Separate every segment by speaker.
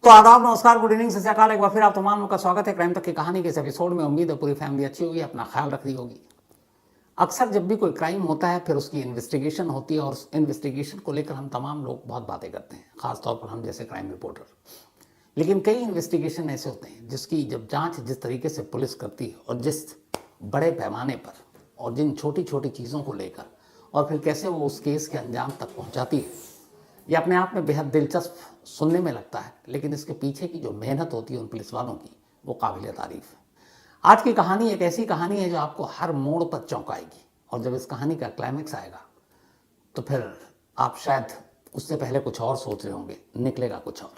Speaker 1: तो आदाब, नमस्कार, गुड इवनिंग, सत श्री अकाल। एक बार फिर आप तमाम लोगों का स्वागत है क्राइम तक की कहानी के इस एपिसोड में। उम्मीद है पूरी फैमिली अच्छी होगी, अपना ख्याल रख रही होगी। अक्सर जब भी कोई क्राइम होता है फिर उसकी इन्वेस्टिगेशन होती है और उस इन्वेस्टिगेशन को लेकर हम तमाम लोग बहुत बातें करते हैं, खासतौर पर हम जैसे क्राइम रिपोर्टर। लेकिन कई इन्वेस्टिगेशन ऐसे होते हैं जिसकी जब जांच जिस तरीके से पुलिस करती है और जिस बड़े पैमाने पर और जिन छोटी छोटी चीज़ों को लेकर और फिर कैसे वो उस केस के अंजाम तक पहुंचाती है, ये अपने आप में बेहद दिलचस्प सुनने में लगता है। लेकिन इसके पीछे की जो मेहनत होती है उन पुलिस वालों की, वो काबिल तारीफ है। आज की कहानी एक ऐसी कहानी है जो आपको हर मोड़ पर चौंकाएगी, और जब इस कहानी का क्लाइमेक्स आएगा तो फिर आप शायद उससे पहले कुछ और सोच रहे होंगे, निकलेगा कुछ और।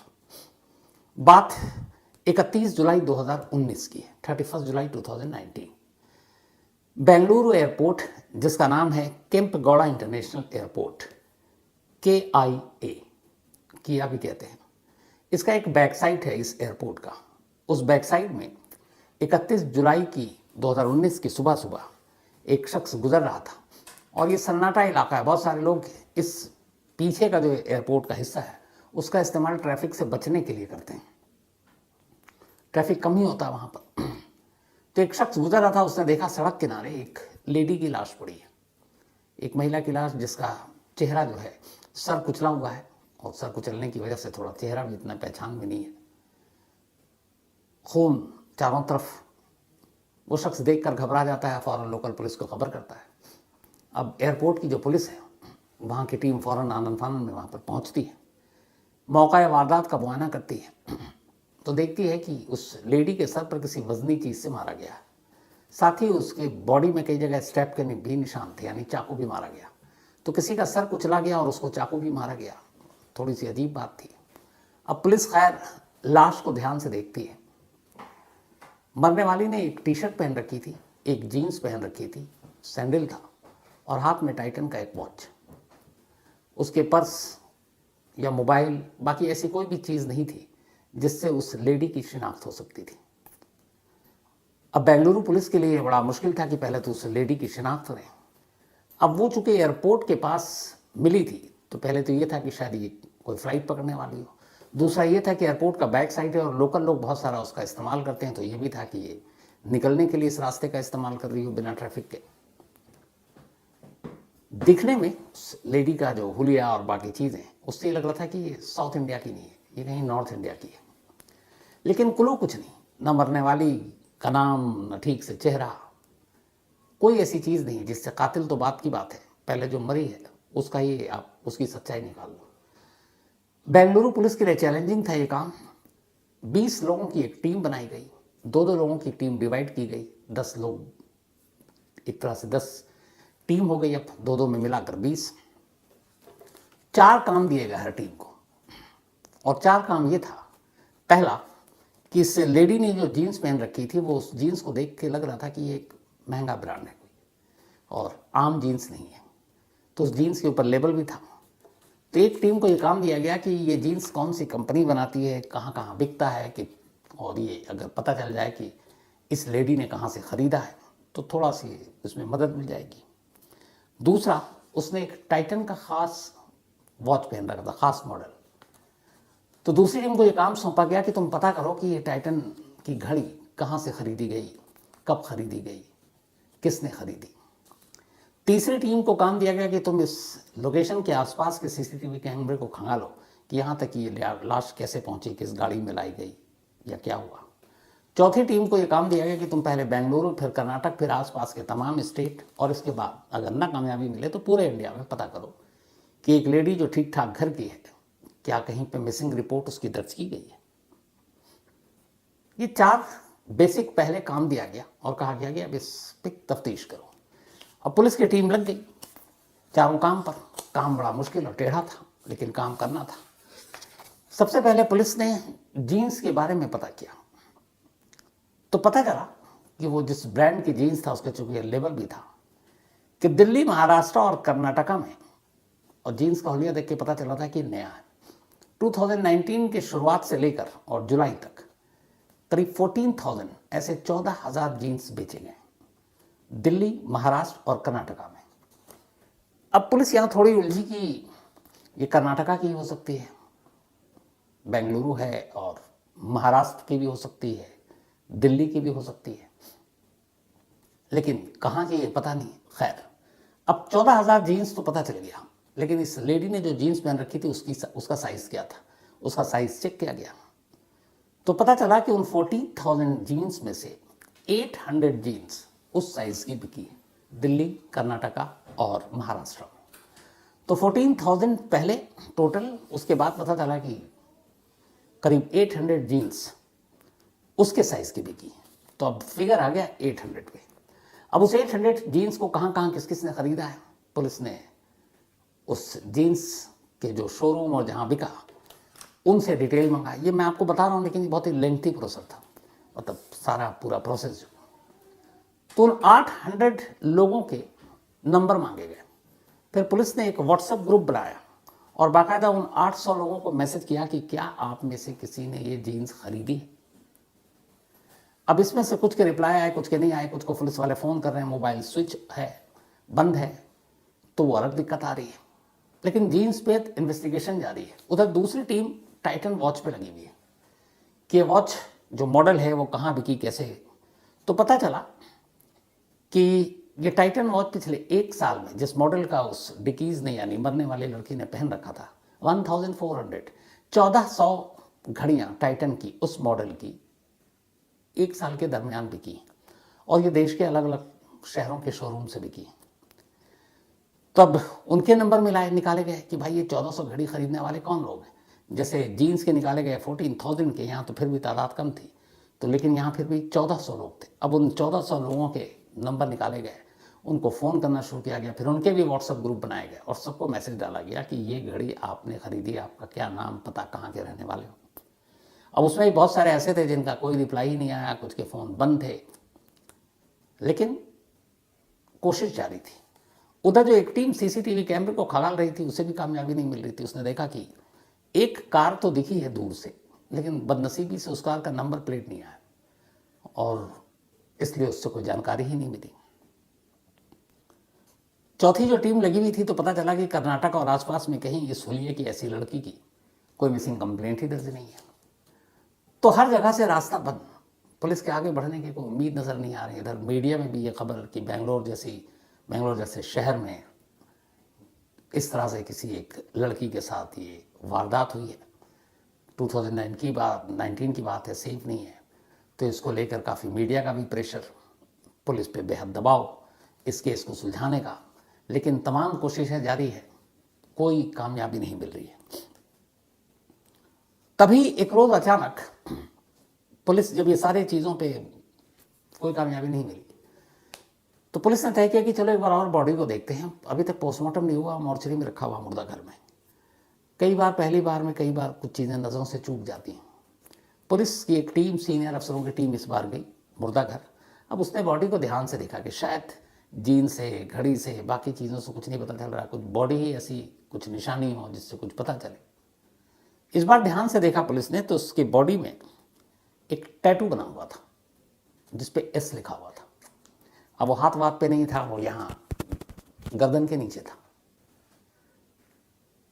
Speaker 1: बात 31 जुलाई 2019 की है, 31 जुलाई 2019। बेंगलुरु एयरपोर्ट, जिसका नाम है केम्पेगौड़ा इंटरनेशनल एयरपोर्ट, KIA, किया भी कहते हैं, इसका एक बैक साइड है इस एयरपोर्ट का। उस बैक साइड में 31 जुलाई की 2019 की सुबह सुबह एक शख्स गुजर रहा था, और ये सन्नाटा इलाका है। बहुत सारे लोग इस पीछे का जो एयरपोर्ट का हिस्सा है उसका इस्तेमाल ट्रैफिक से बचने के लिए करते हैं, ट्रैफिक कम ही होता है वहाँ पर। तो एक शख्स गुजर रहा था, उसने देखा सड़क किनारे एक लेडी की लाश पड़ी है, एक महिला की लाश जिसका चेहरा जो है सर कुचला हुआ है, और सर कुचलने की वजह से थोड़ा चेहरा भी इतना पहचान में नहीं है, खून चारों तरफ। वो शख्स देखकर घबरा जाता है, फौरन लोकल पुलिस को खबर करता है। अब एयरपोर्ट की जो पुलिस है, वहाँ की टीम फौरन आनन फानन में वहाँ पर पहुँचती है, मौका वारदात का मुआयना करती है, तो देखती है कि उस लेडी के सर पर किसी वजनी चीज़ से मारा गया है। साथ ही उसके बॉडी में कई जगह स्टेप के भी निशान थे, यानी चाकू भी मारा गया। तो किसी का सर कुचला गया और उसको चाकू भी मारा गया, थोड़ी सी अजीब बात थी। अब पुलिस खैर लाश को ध्यान से देखती है। मरने वाली ने एक टी शर्ट पहन रखी थी, एक जीन्स पहन रखी थी, सैंडल था, और हाथ में टाइटन का एक वॉच। उसके पर्स या मोबाइल, बाकी ऐसी कोई भी चीज़ नहीं थी जिससे उस लेडी की शिनाख्त हो सकती थी। अब बेंगलुरु पुलिस के लिए बड़ा मुश्किल था कि पहले तो उस लेडी की शिनाख्त करें। अब वो चूंकि एयरपोर्ट के पास मिली थी, तो पहले तो ये था कि शायद ये कोई फ्लाइट पकड़ने वाली हो। दूसरा ये था कि एयरपोर्ट का बैक साइड है और लोकल लोग बहुत सारा उसका इस्तेमाल करते हैं, तो ये भी था कि ये निकलने के लिए इस रास्ते का इस्तेमाल कर रही हो बिना ट्रैफिक के। दिखने में लेडी का जो हुलिया और बाकी चीज़ें, उससे ये लग रहा था कि ये साउथ इंडिया की नहीं है, ये कहीं नॉर्थ इंडिया की है। लेकिन क्लू कुछ नहीं, न मरने वाली का नाम, न ठीक से चेहरा, कोई ऐसी चीज़ नहीं जिससे कातिल तो बात की बात है, पहले जो मरी है उसका ही आप उसकी सच्चाई निकाल लो। बेंगलुरु पुलिस के लिए चैलेंजिंग था ये काम। 20 लोगों की एक टीम बनाई गई, 2-2 लोगों की टीम डिवाइड की गई, 10 लोग, एक तरह से 10 टीम हो गई, अब 2-2 में मिलाकर 20। 4 काम दिए गए हर टीम को, और 4 काम ये था। पहला कि इस लेडी ने जो जीन्स पहन रखी थी, वो उस जीन्स को देख के लग रहा था कि ये एक महंगा ब्रांड है कोई, और आम जीन्स नहीं है, तो उस जीन्स के ऊपर लेबल भी था। तो एक टीम को ये काम दिया गया कि ये जीन्स कौन सी कंपनी बनाती है, कहाँ कहाँ बिकता है, कि और ये अगर पता चल जाए कि इस लेडी ने कहाँ से ख़रीदा है तो थोड़ा सी उसमें मदद मिल जाएगी। दूसरा, उसने एक टाइटन का ख़ास वॉच पहन रखा था, ख़ास मॉडल। तो दूसरी टीम को ये काम सौंपा गया कि तुम पता करो कि ये टाइटन की घड़ी कहाँ से खरीदी गई, कब खरीदी गई, किसने खरीदी। तीसरी टीम को काम दिया गया कि तुम इस लोकेशन के आसपास के CCTV कैमरे को खंगालो कि यहाँ तक ये लाश कैसे पहुंची, किस गाड़ी में लाई गई या क्या हुआ। चौथी टीम को ये काम दिया गया कि तुम पहले बेंगलुरु, फिर कर्नाटक, फिर आसपास के तमाम स्टेट, और इसके बाद अगर ना कामयाबी मिले तो पूरे इंडिया में पता करो कि एक लेडी जो ठीक ठाक घर की है, क्या कहीं पे मिसिंग रिपोर्ट उसकी दर्ज की गई है। ये 4 बेसिक पहले काम दिया गया और कहा गया अब इस पर तफ्तीश करो। अब पुलिस की टीम लग गई चारों काम पर। काम बड़ा मुश्किल और टेढ़ा था, लेकिन काम करना था। सबसे पहले पुलिस ने जीन्स के बारे में पता किया, तो पता चला कि वो जिस ब्रांड की जीन्स था उसके चूंकि लेबल भी था कि दिल्ली, महाराष्ट्र और कर्नाटका में, और जीन्स का हुलिया देख के पता चला था कि नया है। 2019 के शुरुआत से लेकर और जुलाई तक करीब 14,000 ऐसे 14,000 जीन्स बेचे गए दिल्ली, महाराष्ट्र और कर्नाटका में। अब पुलिस यहाँ थोड़ी उलझी कि ये कर्नाटका की हो सकती है, बेंगलुरु है और महाराष्ट्र की भी हो सकती है, दिल्ली की भी हो सकती है, लेकिन कहाँ की ये पता नहीं। खैर, अब 14,000 जीन्स तो पता चल गया, लेकिन इस लेडी ने जो जीन्स पहन रखी थी उसका साइज़ क्या था, उसका साइज़ चेक किया गया तो पता चला कि उन 14,000 जीन्स में से 800 जीन्स उस साइज़ की बिकी है, दिल्ली, कर्नाटका और महाराष्ट्र में। तो 14,000 पहले टोटल, उसके बाद पता चला कि करीब 800 जीन्स उसके साइज़ की बिकी। तो अब फिगर आ गया 800 पे। अब उस 800 जीन्स को कहाँ कहाँ किस किस ने ख़रीदा है, पुलिस ने उस जीन्स के जो शोरूम और जहाँ बिका उनसे डिटेल मंगा। ये मैं आपको बता रहा हूँ, लेकिन ये बहुत ही लेंथी प्रोसेस था, मतलब सारा पूरा प्रोसेस। तो उन 800 लोगों के नंबर मांगे गए। फिर पुलिस ने एक व्हाट्सएप ग्रुप बनाया और बाकायदा उन 800 लोगों को मैसेज किया कि क्या आप में से किसी ने ये जीन्स खरीदी है। अब इसमें से कुछ के रिप्लाई आए, कुछ के नहीं आए, कुछ को पुलिस वाले फ़ोन कर रहे हैं, मोबाइल स्विच है, बंद है, तो वो अलग दिक्कत आ रही है। लेकिन जीन्स पे इन्वेस्टिगेशन जारी है। उधर दूसरी टीम टाइटन वॉच पे लगी हुई है कि ये वॉच जो मॉडल है वो कहाँ बिकी, कैसे। तो पता चला कि ये टाइटन वॉच पिछले 1 साल में जिस मॉडल का उस डिकीज ने यानी मरने वाले लड़की ने पहन रखा था, 1400 घड़ियाँ टाइटन की उस मॉडल की 1 साल के दरमियान बिकी और ये देश के अलग अलग शहरों के शोरूम से बिकी। तब उनके नंबर निकाले गए कि भाई ये 1400 घड़ी खरीदने वाले कौन लोग हैं। जैसे जीन्स के निकाले गए 14,000 के, यहाँ तो फिर भी तादाद कम थी, तो लेकिन यहाँ फिर भी 1400 लोग थे। अब उन 1400 लोगों के नंबर निकाले गए, उनको फ़ोन करना शुरू किया गया, फिर उनके भी व्हाट्सएप ग्रुप बनाए गए और सबको मैसेज डाला गया कि ये घड़ी आपने खरीदी, आपका क्या नाम, पता, कहाँ के रहने वाले हो। अब उसमें भी बहुत सारे ऐसे थे जिनका कोई रिप्लाई ही नहीं आया, कुछ के फ़ोन बंद थे, लेकिन कोशिश जारी थी। उधर जो एक टीम सीसीटीवी कैमरे को खंगाल रही थी, उसे भी कामयाबी नहीं मिल रही थी। उसने देखा कि एक कार तो दिखी है दूर से, लेकिन बदनसीबी से उस कार का नंबर प्लेट नहीं आया और इसलिए उससे कोई जानकारी ही नहीं मिली। चौथी जो टीम लगी हुई थी तो पता चला कि कर्नाटक और आसपास में कहीं इस हुलिये की ऐसी लड़की की कोई मिसिंग कंप्लेंट ही दर्ज नहीं है। तो हर जगह से रास्ता बंद, पुलिस के आगे बढ़ने की कोई उम्मीद नज़र नहीं आ रही। इधर मीडिया में भी ये खबर कि बेंगलोर जैसे शहर में इस तरह से किसी एक लड़की के साथ ये वारदात हुई है। 2019 की बात है, सेफ नहीं है, तो इसको लेकर काफ़ी मीडिया का भी प्रेशर, पुलिस पे बेहद दबाव इस केस को सुलझाने का, लेकिन तमाम कोशिशें जारी है, कोई कामयाबी नहीं मिल रही है। तभी एक रोज़ अचानक पुलिस, जब ये सारी चीज़ों पे कोई कामयाबी नहीं मिली, तो पुलिस ने तय किया कि चलो एक बार और बॉडी को देखते हैं। अभी तक पोस्टमार्टम नहीं हुआ, मॉर्चरी में रखा हुआ मुर्दा घर में। कई बार, पहली बार में कई बार कुछ चीज़ें नज़रों से चूक जाती हैं। पुलिस की एक टीम, सीनियर अफसरों की टीम इस बार गई मुर्दा घर। अब उसने बॉडी को ध्यान से देखा कि शायद जीन से, घड़ी से, बाकी चीज़ों से कुछ नहीं पता चल रहा, कुछ बॉडी ही ऐसी कुछ निशानी हो जिससे कुछ पता चले। इस बार ध्यान से देखा पुलिस ने तो उसकी बॉडी में एक टैटू बना हुआ था जिस पे एस लिखा हुआ था। अब वो हाथ वाथ पे नहीं था, वो यहाँ गर्दन के नीचे था।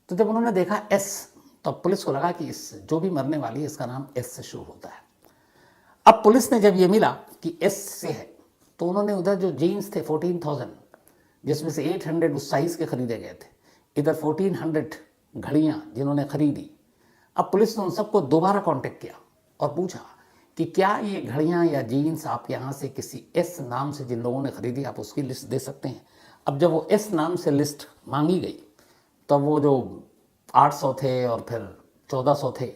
Speaker 1: तो जब उन्होंने देखा एस, तो पुलिस को लगा कि इस जो भी मरने वाली है इसका नाम एस से शुरू होता है। अब पुलिस ने जब ये मिला कि एस से है, तो उन्होंने उधर जो जीन्स थे 14,000, जिसमें से 800 उस साइज़ के खरीदे गए थे, इधर 1400 घड़ियाँ जिन्होंने खरीदी। अब पुलिस ने उन सबको दोबारा कांटेक्ट किया और पूछा कि क्या ये घड़ियाँ या जीन्स आप यहाँ से किसी एस नाम से जिन लोगों ने खरीदी, आप उसकी लिस्ट दे सकते हैं। अब जब वो एस नाम से लिस्ट मांगी गई, तब वो जो 800 थे और फिर 1400 थे,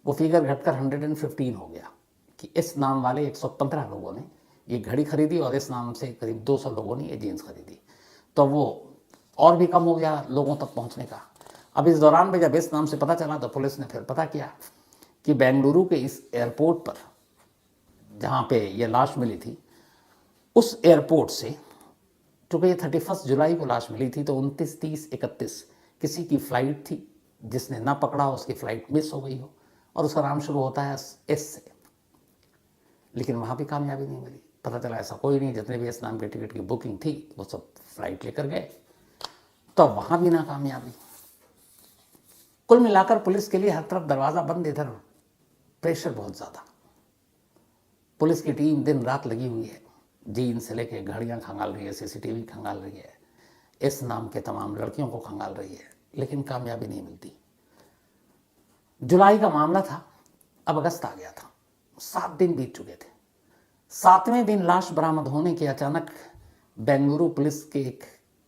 Speaker 1: वो फिगर घटकर 115 हो गया कि इस नाम वाले 115 लोगों ने ये घड़ी खरीदी और इस नाम से करीब 200 लोगों ने ये जीन्स खरीदी। तो वो और भी कम हो गया लोगों तक पहुंचने का। अब इस दौरान में जब इस नाम से पता चला तो पुलिस ने फिर पता किया कि बेंगलुरु के इस एयरपोर्ट पर जहाँ पे ये लाश मिली थी, उस एयरपोर्ट से, चूँकि ये 31 जुलाई को लाश मिली थी, तो 29, 30, 31 किसी की फ़्लाइट थी जिसने ना पकड़ा, उसकी फ़्लाइट मिस हो गई हो और उसका नाम शुरू होता है एस से। लेकिन वहाँ भी कामयाबी नहीं मिली। पता चला ऐसा कोई नहीं, जितने भी इस नाम के टिकट की बुकिंग थी वो सब फ्लाइट लेकर गए, तो वहाँ भी नाकामयाबी। कुल मिलाकर पुलिस के लिए हर तरफ दरवाज़ा बंद। इधर प्रेशर बहुत ज़्यादा। पुलिस की टीम दिन रात लगी हुई है, जीन से लेके घड़ियाँ खंगाल रही है, सीसीटीवी खंगाल रही है, इस नाम के तमाम लड़कियों को खंगाल रही है, लेकिन कामयाबी नहीं मिलती। जुलाई का मामला था, अब अगस्त आ गया था, 7 दिन बीत चुके थे। 7वें दिन लाश बरामद होने के अचानक बेंगलुरु पुलिस के एक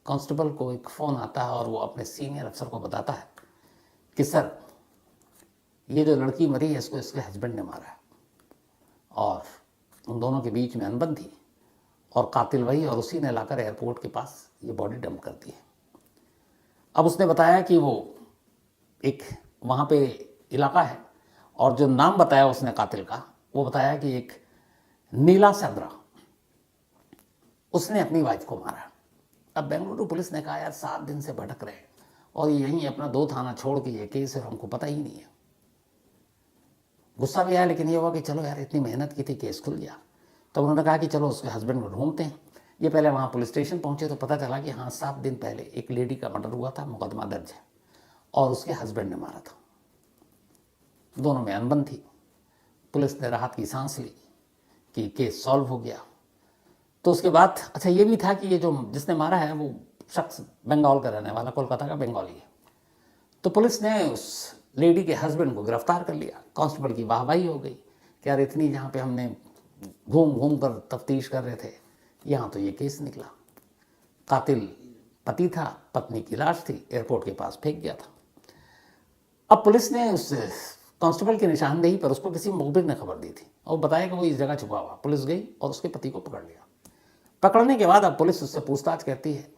Speaker 1: कांस्टेबल को एक फ़ोन आता है और वो अपने सीनियर अफसर को बताता है कि सर, ये जो लड़की मरी है इसको इसके हस्बैंड ने मारा है और उन दोनों के बीच में अनबन थी और कातिल वही, और उसी ने लाकर एयरपोर्ट के पास ये बॉडी डंप कर दी है। अब उसने बताया कि वो एक वहाँ पे इलाका है और जो नाम बताया उसने कातिल का, वो बताया कि एक नीला चंद्रा, उसने अपनी वाइफ को मारा। अब बेंगलुरु पुलिस ने कहा यार 7 दिन से भटक रहे हैं और यहीं अपना 2 थाना छोड़ के ये केस है, हमको पता ही नहीं है। गुस्सा भी आया, लेकिन ये हुआ कि चलो यार इतनी मेहनत की थी, केस खुल गया। तो उन्होंने कहा कि चलो उसके हस्बैंड को ढूंढते हैं। ये पहले वहाँ पुलिस स्टेशन पहुँचे तो पता चला कि हाँ 7 दिन पहले एक लेडी का मर्डर हुआ था, मुकदमा दर्ज है और उसके हस्बैंड ने मारा था। दोनों में अनबन थी। पुलिस ने राहत की सांस ली कि केस सॉल्व हो गया। तो उसके बाद अच्छा ये भी था कि ये जो जिसने मारा है वो शख्स बंगाल का रहने वाला, कोलकाता का बंगाली है। तो पुलिस ने उस लेडी के हस्बैंड को गिरफ्तार कर लिया। कांस्टेबल की वाहवाही हो गई कि यार इतनी जहाँ पे हमने घूम घूम कर तफ्तीश कर रहे थे, यहाँ तो ये केस निकला। कातिल पति था, पत्नी की लाश थी, एयरपोर्ट के पास फेंक गया था। अब पुलिस ने उस कांस्टेबल की निशानदेही पर उसको किसी मुखबिर ने खबर दी थी और बताया कि वो इस जगह छुपा हुआ। पुलिस गई और उसके पति को पकड़ लिया। पकड़ने के बाद अब पुलिस उससे पूछताछ करती है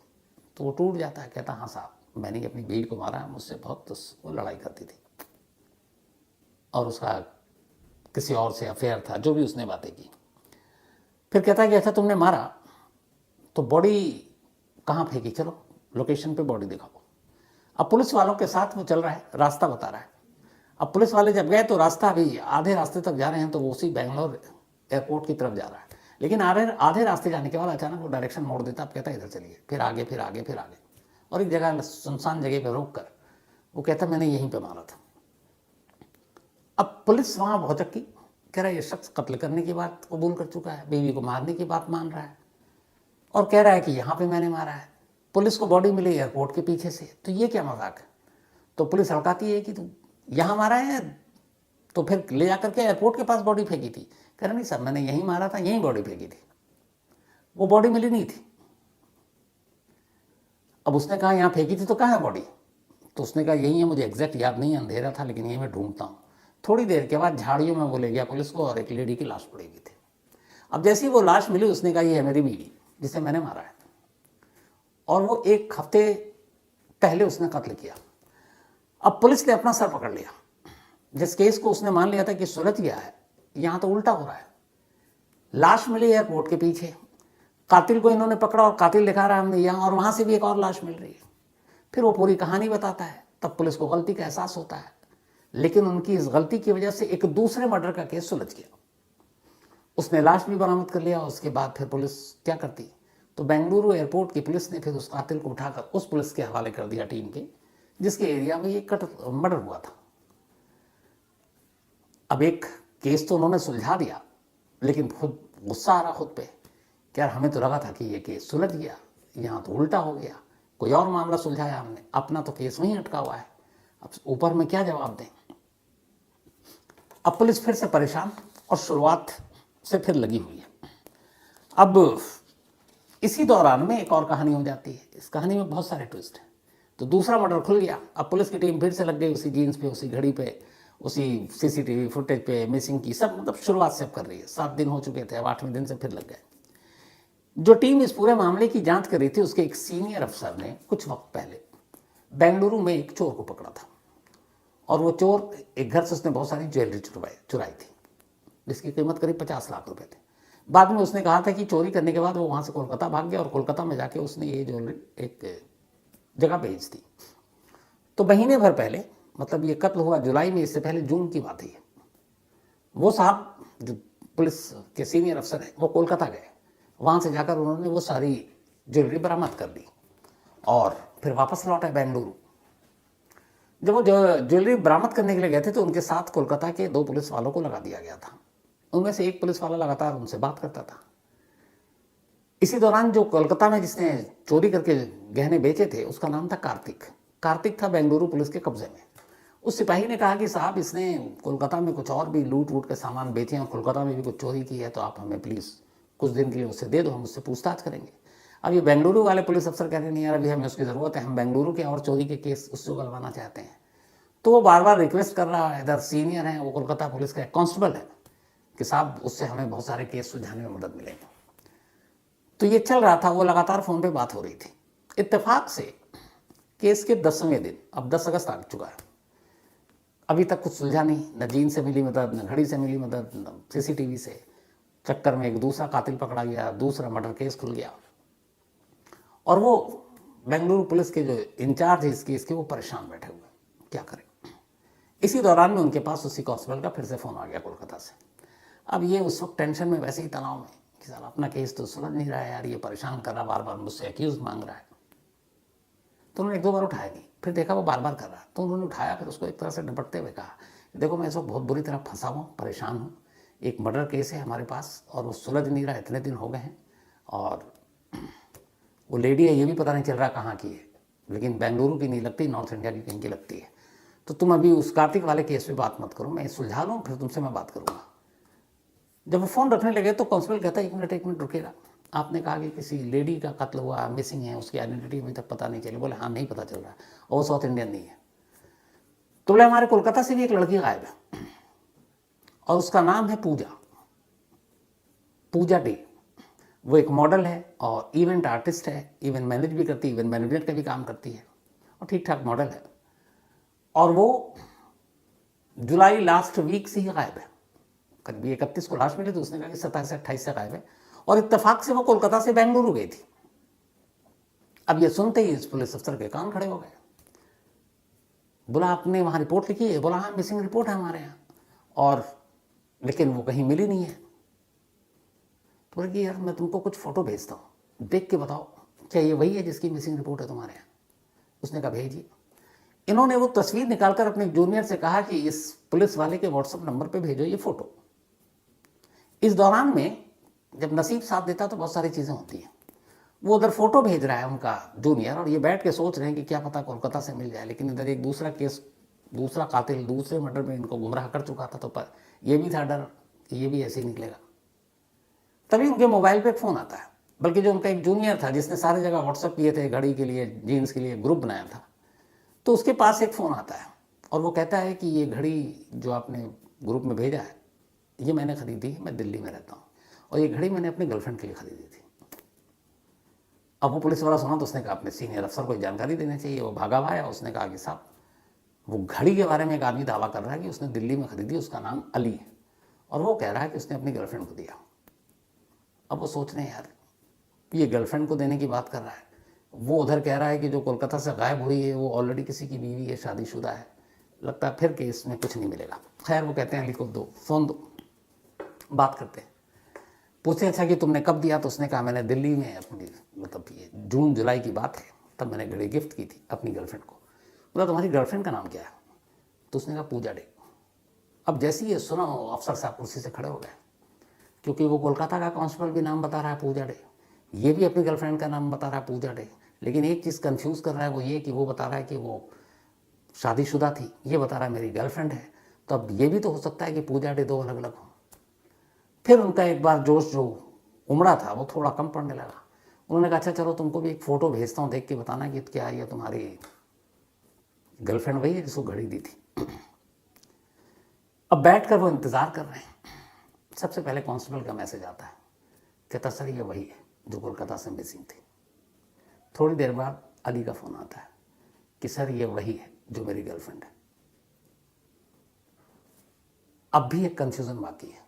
Speaker 1: तो वो टूट जाता है, कहता हाँ साहब मैंने अपनी बीवी को मारा, मुझसे बहुत वो लड़ाई करती थी और उसका किसी और से अफेयर था, जो भी उसने बातें की। फिर कहता है कि अच्छा तुमने मारा तो बॉडी कहाँ फेंकी, चलो लोकेशन पे बॉडी दिखाओ। अब पुलिस वालों के साथ वो चल रहा है, रास्ता बता रहा है। अब पुलिस वाले जब गए तो रास्ता अभी आधे रास्ते तक जा रहे हैं तो वो उसी बेंगलोर एयरपोर्ट की तरफ जा रहा है, लेकिन आधे रास्ते जाने के बाद अचानक वो डायरेक्शन मोड़ देता। अब कहता है इधर चलिए, फिर आगे फिर आगे फिर आगे, और एक जगह सुनसान जगह पे रोक कर वो कहता मैंने यहीं पे मारा था। अब पुलिस वहाँ भौचक्की, कह रहा है ये शख्स कत्ल करने की बात कबूल कर चुका है, बीवी को मारने की बात मान रहा है और कह रहा है कि यहाँ पे मैंने मारा है। पुलिस को बॉडी मिली एयरपोर्ट के पीछे से, तो ये क्या मजाक है। तो पुलिस हड़काती है कि तू यहाँ मारा है तो फिर ले जाकर के एयरपोर्ट के पास बॉडी फेंकी थी। कह रहा नहीं सर मैंने यहीं मारा था, यहीं बॉडी फेंकी थी, वो बॉडी मिली नहीं थी। अब उसने कहा यहाँ फेंकी थी तो कहाँ है बॉडी, तो उसने कहा यही है, मुझे एग्जैक्ट याद नहीं है, अंधेरा था लेकिन यही मैं ढूंढता हूँ। थोड़ी देर के बाद झाड़ियों में वो ले गया पुलिस को और एक लेडी की लाश पड़ी हुई थी। अब जैसे ही वो लाश मिली उसने कहा ये है मेरी बीवी जिसे मैंने मारा है, और वो 1 हफ्ते पहले उसने कत्ल किया। अब पुलिस ने अपना सर पकड़ लिया। जिस केस को उसने मान लिया था कि सुलझ गया है, यहाँ तो उल्टा हो रहा है। लाश मिली एयरपोर्ट के पीछे, कातिल को इन्होंने पकड़ा और कातिल दिखा रहा है हमने यहाँ, और वहाँ से भी एक और लाश मिल रही है। फिर वो पूरी कहानी बताता है, तब पुलिस को गलती का एहसास होता है, लेकिन उनकी इस गलती की वजह से एक दूसरे मर्डर का केस सुलझ गया। उसने लाश भी बरामद कर लिया। उसके बाद फिर पुलिस क्या करती, तो बेंगलुरु एयरपोर्ट की पुलिस ने फिर उस कातिल को उठाकर उस पुलिस के हवाले कर दिया, टीम के जिसके एरिया में ये मर्डर हुआ था। अब एक केस तो उन्होंने सुलझा दिया, लेकिन खुद गुस्सा आ रहा खुद पे कि यार हमें तो लगा था कि ये केस सुलझ गया, यहाँ तो उल्टा हो गया, कोई और मामला सुलझाया हमने, अपना तो केस वहीं अटका हुआ है, अब ऊपर में क्या जवाब दें। अब पुलिस फिर से परेशान और शुरुआत से फिर लगी हुई है। अब इसी दौरान में एक और कहानी हो जाती है। इस कहानी में बहुत सारे ट्विस्ट हैं। तो दूसरा मर्डर खुल गया। अब पुलिस की टीम फिर से लग गई उसी जीन्स पे, उसी घड़ी पे, उसी सीसीटीवी फुटेज पे, मिसिंग की सब, मतलब शुरुआत से अब कर रही है। 7 दिन हो चुके थे, अब 8वें दिन से फिर लग गए। जो टीम इस पूरे मामले की जांच कर रही थी उसके एक सीनियर अफसर ने कुछ वक्त पहले बेंगलुरु में एक चोर को पकड़ा था, और वो चोर एक घर से उसने बहुत सारी ज्वेलरी चुराई थी जिसकी कीमत करीब 50 लाख रुपए थे। बाद में उसने कहा था कि चोरी करने के बाद वो वहाँ से कोलकाता भाग गया और कोलकाता में जाके उसने ये ज्वेलरी एक जगह बेच दी। तो महीने भर पहले, मतलब ये कत्ल हुआ जुलाई में, इससे पहले जून की बात है, वो साहब जो पुलिस के सीनियर अफसर हैं वो कोलकाता गए। वहाँ से जाकर उन्होंने वो सारी ज्वेलरी बरामद कर ली और फिर वापस लौटे बेंगलुरु। जब वो ज्वेलरी बरामद करने के लिए गए थे तो उनके साथ कोलकाता के 2 पुलिस वालों को लगा दिया गया था। उनमें से एक पुलिस वाला लगातार उनसे बात करता था। इसी दौरान जो कोलकाता में जिसने चोरी करके गहने बेचे थे उसका नाम था कार्तिक। कार्तिक था बेंगलुरु पुलिस के कब्जे में। उस सिपाही ने कहा कि साहब इसने कोलकाता में कुछ और भी लूट वूट के सामान बेचे हैं और कोलकाता में भी कुछ चोरी की है, तो आप हमें प्लीज़ कुछ दिन के लिए उससे दे दो, हम उससे पूछताछ करेंगे। अब ये बेंगलुरु वाले पुलिस अफसर कहते हैं नहीं यार अभी हमें उसकी ज़रूरत है, हम बेंगलुरु के और चोरी के केस उससे उगलवाना चाहते हैं। तो वो बार बार रिक्वेस्ट कर रहा है, इधर सीनियर हैं, वो कोलकाता पुलिस का एक कांस्टेबल है, कि साहब उससे हमें बहुत सारे केस सुलझाने में मदद मिलेगी। तो ये चल रहा था, वो लगातार फ़ोन पे बात हो रही थी। इत्तेफाक से केस के 10वें दिन, अब 10 अगस्त आ चुका है, अभी तक कुछ सुलझा नहीं, न जीन से मिली मदद, न घड़ी से मिली मदद, न सीसीटीवी से। चक्कर में एक दूसरा कातिल पकड़ा गया, दूसरा मर्डर केस खुल गया, और वो बेंगलुरु पुलिस के जो इंचार्ज है इस केस के, वो परेशान बैठे हुए, क्या करें। इसी दौरान में उनके पास उसी कांस्टेबल का फिर से फ़ोन आ गया कोलकाता से। अब ये उस वक्त टेंशन में, वैसे ही तनाव में कि साला अपना केस तो सुलझ नहीं रहा है यार, ये परेशान कर रहा, बार बार मुझसे एक्यूज़ मांग रहा है। तो उन्होंने 1-2 बार उठाया नहीं, फिर देखा वो बार बार कर रहा, तो उन्होंने उठाया, फिर उसको एक तरह से निपटते हुए कहा, देखो मैं इस वक्त बहुत बुरी तरह फंसा हूँ, परेशान हूँ, एक मर्डर केस है हमारे पास और वो सुलझ नहीं रहा, इतने दिन हो गए हैं, और वो लेडी है ये भी पता नहीं चल रहा कहाँ की है, लेकिन बेंगलुरु की नहीं लगती, नॉर्थ इंडिया की कहीं की लगती है। तो तुम अभी उस कार्तिक वाले केस पे बात मत करो, मैं सुलझा लूँ फिर तुमसे मैं बात करूँगा। जब वो फ़ोन रखने लगे तो कांस्टेबल कहता है 1 मिनट रुकेगा, आपने कहा कि किसी लेडी का कत्ल हुआ, मिसिंग है, उसकी आइडेंटिटी अभी तक पता नहीं चली। बोले हाँ नहीं पता चल रहा, और वो साउथ इंडियन नहीं है। तो बोले हमारे कोलकाता से भी एक लड़की गायब है और उसका नाम है पूजा, पूजा डे। वो एक मॉडल है और इवेंट आर्टिस्ट है, इवेंट मैनेज भी करती है, इवेंट मैनेजमेंट का भी काम करती है और ठीक ठाक मॉडल है, और वो जुलाई लास्ट वीक से ही गायब है। करीब 31 को लास्ट मिली तो उसने कहा कि 27-28 से गायब है, और इत्तेफाक से वो कोलकाता से बेंगलुरु गई थी। अब ये सुनते ही इस पुलिस अफसर के कान खड़े हो गए। बोला आपने वहाँ रिपोर्ट लिखी है? बोला हाँ मिसिंग रिपोर्ट है हमारे यहाँ, और लेकिन वो कहीं मिली नहीं है। तो बोले कि यार मैं तुमको कुछ फ़ोटो भेजता हूँ, देख के बताओ क्या ये वही है जिसकी मिसिंग रिपोर्ट है तुम्हारे यहाँ? उसने कहा भेजिए। इन्होंने वो तस्वीर निकालकर अपने जूनियर से कहा कि इस पुलिस वाले के व्हाट्सएप नंबर पे भेजो ये फ़ोटो। इस दौरान में जब नसीब साथ देता तो बहुत सारी चीज़ें होती हैं। वो उधर फ़ोटो भेज रहा है उनका जूनियर, और ये बैठ के सोच रहे हैं कि क्या पता कोलकाता से मिल जाए, लेकिन इधर एक दूसरा केस, दूसरा कातिल दूसरे मर्डर में इनको गुमराह कर चुका था, तो पर ये भी था डर कि ये भी ऐसे ही निकलेगा। तभी उनके मोबाइल पे फ़ोन आता है, बल्कि जो उनका एक जूनियर था जिसने सारी जगह व्हाट्सएप किए थे, घड़ी के लिए, जीन्स के लिए ग्रुप बनाया था, तो उसके पास एक फ़ोन आता है और वो कहता है कि ये घड़ी जो आपने ग्रुप में भेजा है ये मैंने ख़रीदी है, मैं दिल्ली में रहता हूँ, और ये घड़ी मैंने अपने गर्लफ्रेंड के लिए ख़रीदी थी। अब वो पुलिस वाला सुना तो उसने कहा अपने सीनियर अफसर को जानकारी देनी चाहिए। वो भागा हुआ है, उसने कहा कि साहब वो घड़ी के बारे में एक आदमी दावा कर रहा है कि उसने दिल्ली में ख़रीदी, उसका नाम अली है, और वो कह रहा है कि उसने अपनी गर्लफ्रेंड को दिया। अब वो सोच रहे हैं यार ये गर्लफ्रेंड को देने की बात कर रहा है, वो उधर कह रहा है कि जो कोलकाता से गायब हुई है वो ऑलरेडी किसी की बीवी है, शादीशुदा है, लगता है फिर केस में कुछ नहीं मिलेगा। खैर वो कहते हैं अली को दो फ़ोन दो, बात करते हैं। पूछे अच्छा कि तुमने कब दिया? तो उसने कहा मैंने दिल्ली में अपनी, मतलब ये जून जुलाई की बात है, तब मैंने घड़ी गिफ्ट की थी अपनी गर्लफ्रेंड को। बोला तुम्हारी गर्लफ्रेंड का नाम क्या है? तो उसने कहा पूजा डे। अब जैसे ही ये सुना अफसर साहब कुर्सी से खड़े हो गए, क्योंकि वो कोलकाता का कांस्टेबल भी नाम बता रहा है पूजा डे, ये भी अपनी गर्लफ्रेंड का नाम बता रहा है पूजा डे, लेकिन एक चीज़ कंफ्यूज कर रहा है वो ये कि वो बता रहा है कि वो शादीशुदा थी, ये बता रहा है मेरी गर्लफ्रेंड है, तो अब ये भी तो हो सकता है कि पूजा डे दो अलग अलग हो। फिर उनका एक बार जोश जो उमड़ा था वो थोड़ा कम पड़ने लगा। उन्होंने कहा अच्छा चलो तुमको भी एक फ़ोटो भेजता हूँ, देख के बताना कि क्या ये तुम्हारी गर्लफ्रेंड वही है जिसको घड़ी दी थी। अब बैठकर वो इंतज़ार कर रहे हैं। सबसे पहले कांस्टेबल का मैसेज आता है, कहता सर ये वही है जो कोलकाता से मिसिंग थी। थोड़ी देर बाद अली का फ़ोन आता है कि सर ये वही है जो मेरी गर्लफ्रेंड है। अब भी एक कन्फ्यूज़न बाकी है।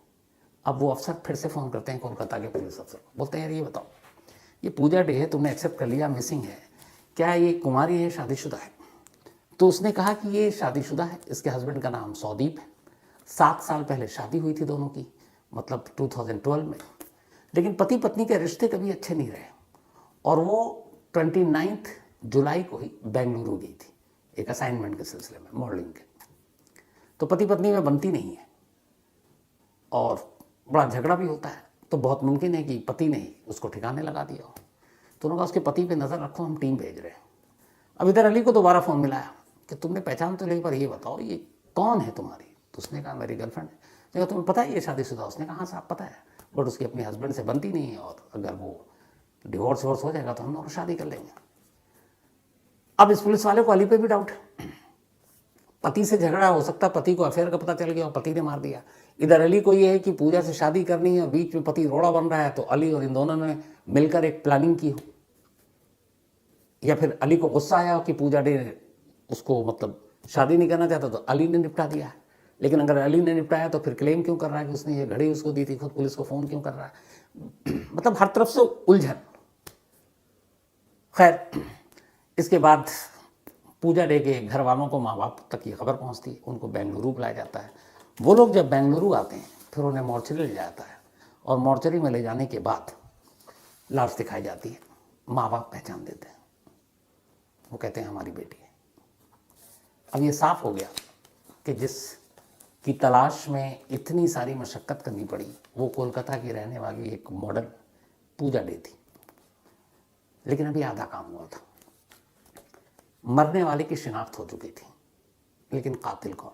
Speaker 1: अब वो अफसर फिर से फ़ोन करते हैं कोलकाता के पुलिस अफसर, बोलते हैं यार ये बताओ ये पूजा डे है, तुमने एक्सेप्ट कर लिया मिसिंग है, क्या ये कुमारी है, शादीशुदा है? तो उसने कहा कि ये शादीशुदा है, इसके हस्बैंड का नाम सौदीप है, 7 साल पहले शादी हुई थी दोनों की, मतलब 2012 में, लेकिन पति पत्नी के रिश्ते कभी अच्छे नहीं रहे, और वो 29 जुलाई को ही बेंगलुरु गई थी। एक असाइनमेंट के सिलसिले में, मॉडलिंग के। तो पति पत्नी में बनती नहीं है और बड़ा झगड़ा भी होता है। तो बहुत मुमकिन है कि पति ने उसको ठिकाने लगा दिया हो। तो उन्होंने कहा उसके पति पे नज़र रखो, हम टीम भेज रहे हैं। अब इधर अली को दोबारा फ़ोन मिलाया कि तुमने पहचान तो ली, पर ये बताओ ये कौन है तुम्हारी? तो उसने कहा मेरी गर्लफ्रेंड है। उसने कहा तुम्हें पता है ये शादीशुदा? उसने कहा हाँ साहब पता है, बट उसकी अपने हस्बैंड से बनती नहीं है और अगर वो डिवोर्स वोर्स हो जाएगा तो हम दोनों शादी कर लेंगे। अब इस पुलिस वाले को अली पे भी डाउट है। पति से झगड़ा हो सकता है, पति को अफेयर का पता चल गया और पति ने मार दिया। इधर अली को ये है कि पूजा से शादी करनी है और बीच में पति रोड़ा बन रहा है, तो अली और इन दोनों ने मिलकर एक प्लानिंग की हो। या फिर अली को गुस्सा आया हो कि पूजा ने उसको मतलब शादी नहीं करना चाहता, तो अली ने निपटा दिया है। लेकिन अगर अली ने निपटाया तो फिर क्लेम क्यों कर रहा है कि उसने ये घड़ी उसको दी थी? खुद पुलिस को फ़ोन क्यों कर रहा है? मतलब हर तरफ से उलझन। खैर, इसके बाद पूजा डे के घर वालों को, माँ बाप तक ये खबर पहुंचती है, उनको बेंगलुरु बुलाया जाता है। वो लोग जब बेंगलुरु आते हैं फिर उन्हें मॉर्चरी ले जाता है और मॉर्चरी में ले जाने के बाद लाश दिखाई जाती है। माँ बाप पहचान देते हैं, वो कहते हैं हमारी बेटी है। अब ये साफ हो गया कि जिस की तलाश में इतनी सारी मशक्क़त करनी पड़ी वो कोलकाता की रहने वाली एक मॉडल पूजा डे थी। लेकिन अभी आधा काम हुआ था। मरने वाले की शिनाख्त हो चुकी थी, लेकिन कातिल कौन?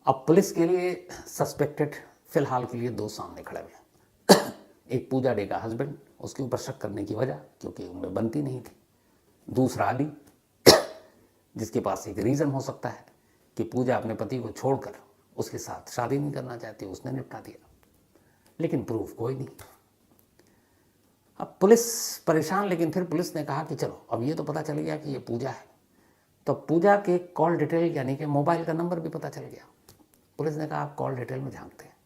Speaker 1: अब पुलिस के लिए सस्पेक्टेड फिलहाल के लिए दो सामने खड़े हुए हैं। एक पूजा डे का हस्बैंड, उसके ऊपर शक करने की वजह क्योंकि उनमें बनती नहीं थी। दूसरा अली, जिसके पास एक रीज़न हो सकता है कि पूजा अपने पति को छोड़कर उसके साथ शादी नहीं करना चाहती, उसने निपटा दिया। लेकिन प्रूफ कोई नहीं। अब पुलिस परेशान, लेकिन फिर पुलिस ने कहा कि चलो अब ये तो पता चल गया कि ये पूजा है, तो पूजा के कॉल डिटेल यानी कि मोबाइल का नंबर भी पता चल गया। पुलिस ने कहा आप कॉल डिटेल में झांकते हैं।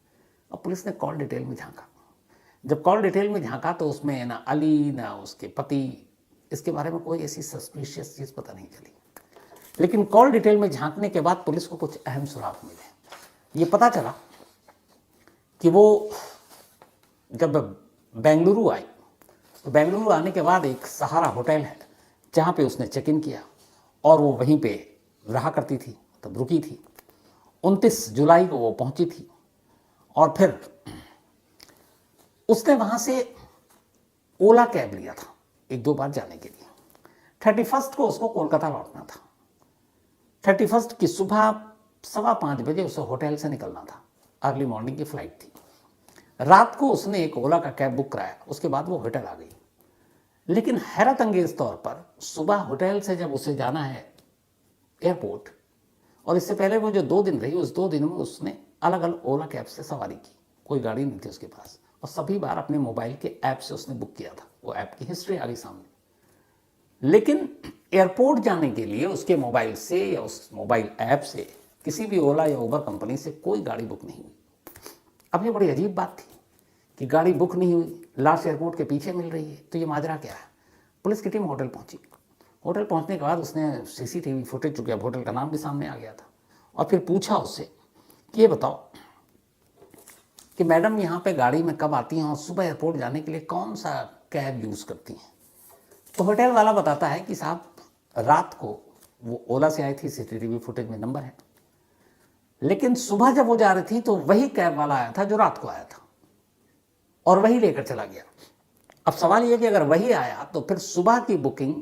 Speaker 1: अब पुलिस ने कॉल डिटेल में झांका। जब कॉल डिटेल में झांका तो उसमें ना अली ना उसके पति, इसके बारे में कोई ऐसी सस्पिशियस चीज़ पता नहीं चली। लेकिन कॉल डिटेल में झांकने के बाद पुलिस को कुछ अहम सुराग मिले। ये पता चला कि वो जब बेंगलुरु आई तो बेंगलुरु आने के बाद एक सहारा होटल है जहाँ पे उसने चेक इन किया और वो वहीं पे रहा करती थी, तब रुकी थी। 29 जुलाई को वो पहुंची थी और फिर उसने वहाँ से ओला कैब लिया था एक दो बार जाने के लिए। 31 को उसको कोलकाता लौटना था। 31 की सुबह 4:15 बजे उसे होटल से निकलना था। अर्ली मॉर्निंग की फ्लाइट थी। रात को उसने एक ओला का कैब बुक कराया, उसके बाद वो होटल आ गई। लेकिन हैरत अंगेज तौर पर सुबह होटल से जब उसे जाना है एयरपोर्ट, और इससे पहले वो जो 2 दिन रही, उस 2 दिन में उसने अलग अलग ओला कैब से सवारी की। कोई गाड़ी नहीं थी उसके पास और सभी बार अपने मोबाइल के ऐप से उसने बुक किया था। वो ऐप की हिस्ट्री आ गई सामने। लेकिन एयरपोर्ट जाने के लिए उसके मोबाइल से या उस मोबाइल ऐप से किसी भी ओला या उबर कंपनी से कोई गाड़ी बुक नहीं हुई। अब ये बड़ी अजीब बात थी कि गाड़ी बुक नहीं हुई, लाश एयरपोर्ट के पीछे मिल रही है, तो ये माजरा क्या है? पुलिस की टीम होटल पहुंची। होटल पहुंचने के बाद उसने सीसीटीवी फुटेज, चुके अब होटल का नाम भी सामने आ गया था, और फिर पूछा उससे कि ये बताओ कि मैडम यहाँ पे गाड़ी में कब आती हैं और सुबह एयरपोर्ट जाने के लिए कौन सा कैब यूज़ करती हैं? तो होटल वाला बताता है कि साहब रात को वो ओला से आई थी, सीसीटीवी फुटेज में नंबर है, लेकिन सुबह जब वो जा रही थी तो वही कैब वाला आया था जो रात को आया था और वही लेकर चला गया। अब सवाल ये कि अगर वही आया तो फिर सुबह की बुकिंग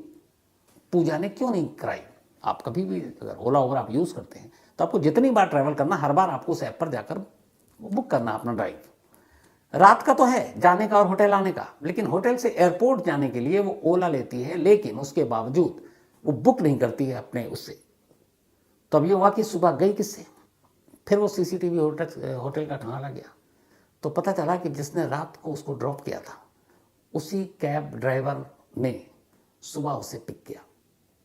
Speaker 1: पूजा ने क्यों नहीं कराई? आप कभी भी अगर ओला ओवर आप यूज़ करते हैं तो आपको जितनी बार ट्रैवल करना, हर बार आपको उस ऐप पर जाकर बुक करना अपना ड्राइव। रात का तो है जाने का और होटल आने का, लेकिन होटल से एयरपोर्ट जाने के लिए वो ओला लेती है, लेकिन उसके बावजूद वो बुक नहीं करती है अपने उससे। तो अब ये हुआ कि सुबह गई किससे? फिर वो सीसीटीवी होटल का ठिकाना गया तो पता चला कि जिसने रात को उसको ड्रॉप किया था उसी कैब ड्राइवर ने सुबह उसे पिक किया।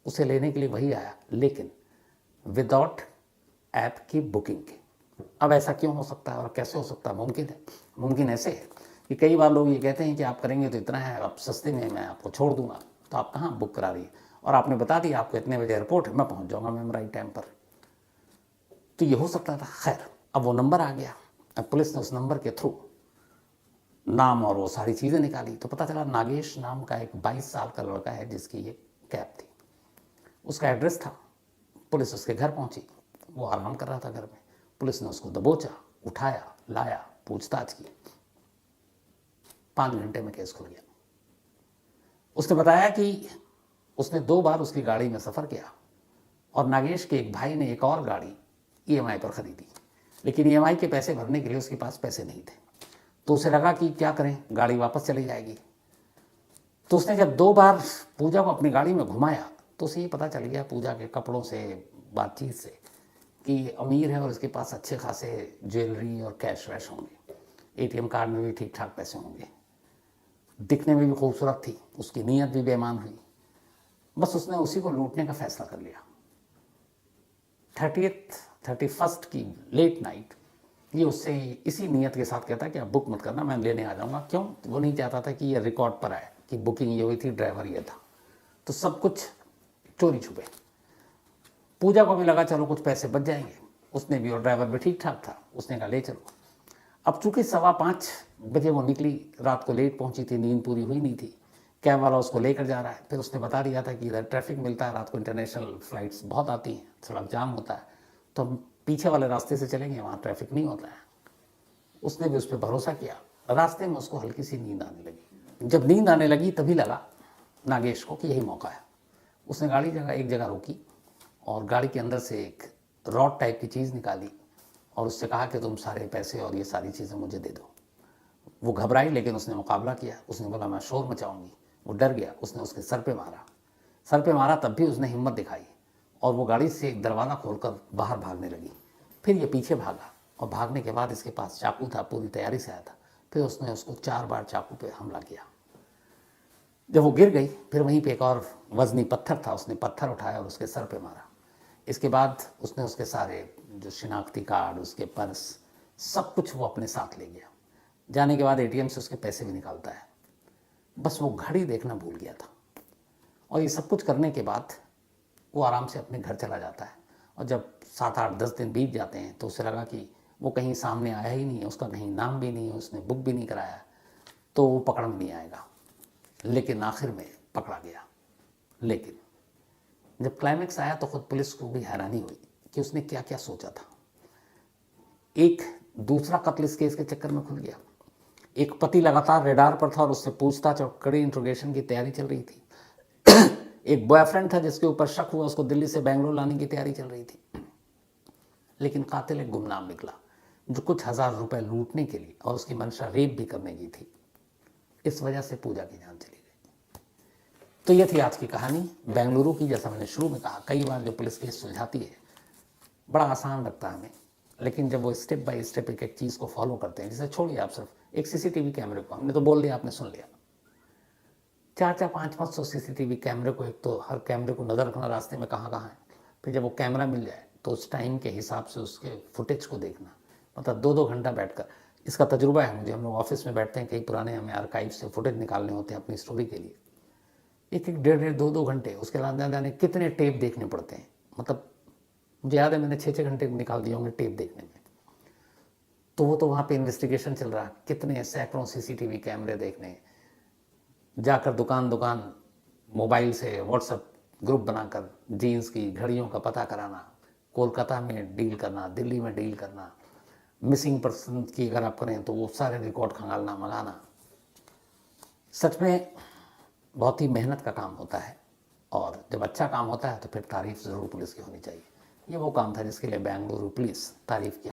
Speaker 1: उसे लेने के लिए वही आया, लेकिन विदाउट ऐप की बुकिंग के। अब ऐसा क्यों हो सकता है और कैसे हो सकता है? मुमकिन है। मुमकिन ऐसे है कि कई बार लोग ये कहते हैं कि आप करेंगे तो इतना है, आप सस्ते में मैं आपको छोड़ दूंगा, तो आप कहाँ बुक करा रही है और आपने बता दिया आपको इतने बजे एयरपोर्ट है, मैं पहुँच जाऊँगा मैम राइट टाइम पर। तो ये हो सकता था। खैर, अब वो नंबर आ गया। अब पुलिस ने उस नंबर के थ्रू नाम और वो सारी चीज़ें निकाली तो पता चला नागेश नाम का एक 22 साल का लड़का है जिसकी ये कैब थी। उसका एड्रेस था पुलिस उसके घर पहुंची, वो आराम कर रहा था घर में। पुलिस ने उसको दबोचा, उठाया, लाया, पूछताछ की। 5 घंटे में केस खुल गया। उसने बताया कि उसने 2 बार उसकी गाड़ी में सफ़र किया और नागेश के एक भाई ने एक और गाड़ी ईएमआई पर खरीदी, लेकिन ईएमआई के पैसे भरने के लिए उसके पास पैसे नहीं थे। तो उसे लगा कि क्या करें, गाड़ी वापस चली जाएगी। तो उसने जब 2 बार पूजा को अपनी गाड़ी में घुमाया तो उसे ये पता चल गया पूजा के कपड़ों से, बातचीत से, कि अमीर है और इसके पास अच्छे खासे ज्वेलरी और कैश वैश होंगे, एटीएम कार्ड में भी ठीक ठाक पैसे होंगे, दिखने में भी खूबसूरत थी, उसकी नीयत भी बेईमान हुई। बस उसने उसी को लूटने का फैसला कर लिया। 31st की लेट नाइट ये उससे इसी नीयत के साथ कहता है कि आप बुक मत करना, मैं लेने आ जाऊंगा। क्यों? वो नहीं चाहता था कि ये रिकॉर्ड पर आए कि बुकिंग ये हुई थी, ड्राइवर ये था। तो सब कुछ चोरी छुपे। पूजा को भी लगा चलो कुछ पैसे बच जाएंगे, उसने भी, और ड्राइवर भी ठीक ठाक था, उसने कहा ले चलो। अब चूंकि 5:15 बजे वो निकली, रात को लेट पहुंची थी, नींद पूरी हुई नहीं थी, कैब वाला उसको लेकर जा रहा है। फिर उसने बता दिया था कि इधर ट्रैफिक मिलता है, रात को इंटरनेशनल फ्लाइट्स बहुत आती हैं, सड़क जाम होता है, तो हम पीछे वाले रास्ते से चलेंगे, वहाँ ट्रैफिक नहीं होता है। उसने भी उस पर भरोसा किया। रास्ते में उसको हल्की सी नींद आने लगी। जब नींद आने लगी तभी लगा नागेश को कि यही मौका है। उसने गाड़ी एक जगह रोकी और गाड़ी के अंदर से एक रॉड टाइप की चीज़ निकाली और उससे कहा कि तुम सारे पैसे और ये सारी चीज़ें मुझे दे दो। वो घबराई, लेकिन उसने मुकाबला किया। उसने बोला मैं शोर मचाऊंगी। वो डर गया, उसने उसके सर पे मारा। तब भी उसने हिम्मत दिखाई और वो गाड़ी से एक दरवाज़ा खोलकर बाहर भागने लगी। फिर ये पीछे भागा और भागने के बाद इसके पास चाकू था, पूरी तैयारी से आया था। फिर उसने उसको 4 बार चाकू पे हमला किया। जब वो गिर गई, फिर वहीं पे एक और वजनी पत्थर था, उसने पत्थर उठाया और उसके सर पे मारा। इसके बाद उसने उसके सारे जो शिनाख्ती कार्ड, उसके पर्स, सब कुछ वो अपने साथ ले गया। जाने के बाद एटीएम से उसके पैसे भी निकालता है। बस वो घड़ी देखना भूल गया था। और ये सब कुछ करने के बाद वो आराम से अपने घर चला जाता है। और जब 7, 8, 10 दिन बीत जाते हैं तो उसे लगा कि वो कहीं सामने आया ही नहीं है, उसका कहीं नाम भी नहीं है, उसने बुक भी नहीं कराया, तो वो पकड़ में नहीं आएगा। लेकिन आखिर में पकड़ा गया। लेकिन जब क्लाइमेक्स आया तो खुद पुलिस को भी हैरानी हुई कि उसने क्या क्या सोचा था। एक दूसरा कत्ल इस केस के चक्कर में खुल गया। एक पति लगातार रेडार पर था और उससे पूछताछ और कड़ी इंट्रोगेशन की तैयारी चल रही थी। एक बॉयफ्रेंड था जिसके ऊपर शक हुआ, उसको दिल्ली से बेंगलोर लाने की तैयारी चल रही थी। लेकिन कातिल एक गुमनाम निकला जो कुछ हजार रुपए लूटने के लिए और उसकी मंशा रेप भी करने की थी। इस वजह से पूजा की जान चली गई। तो यह थी आज की कहानी बेंगलुरु की। जैसा मैंने शुरू में कहा, कई बार जो पुलिस केस सुलझाती है बड़ा आसान लगता है हमें, लेकिन जब वो स्टेप बाय स्टेप एक एक चीज़ को फॉलो करते हैं, जैसे छोड़िए आप सिर्फ एक सीसीटीवी कैमरे को, हमने तो बोल दिया, आपने सुन लिया। 400, 500 सीसीटीवी कैमरे को, एक तो हर कैमरे को नज़र रखना रास्ते में कहाँ कहाँ है। फिर जब वो कैमरा मिल जाए तो उस टाइम के हिसाब से उसके फुटेज को देखना, मतलब 2-2 घंटा बैठकर। इसका तजुर्बा है मुझे, हम लोग ऑफिस में बैठते हैं, कई पुराने हमें आर्काइव से फुटेज निकालने होते हैं अपनी स्टोरी के लिए। 1-1, 1.5, 2-2 घंटे, उसके अलावा जाने कितने टेप देखने पड़ते हैं। मतलब मुझे याद है मैंने 6-6 घंटे निकाल दिए होंगे टेप देखने में। तो वो तो वहाँ पे इन्वेस्टिगेशन चल रहा है, कितने सैकड़ों सीसीटीवी कैमरे देखने, जाकर दुकान दुकान मोबाइल से व्हाट्सएप ग्रुप बनाकर जीन्स की घड़ियों का पता कराना, कोलकाता में डील करना, दिल्ली में डील करना, मिसिंग पर्सन की अगर आप करें तो वो सारे रिकॉर्ड खंगालना, मंगाना। सच में बहुत ही मेहनत का काम होता है, और जब अच्छा काम होता है तो फिर तारीफ ज़रूर पुलिस की होनी चाहिए। ये वो काम था जिसके लिए बेंगलुरु पुलिस तारीफ की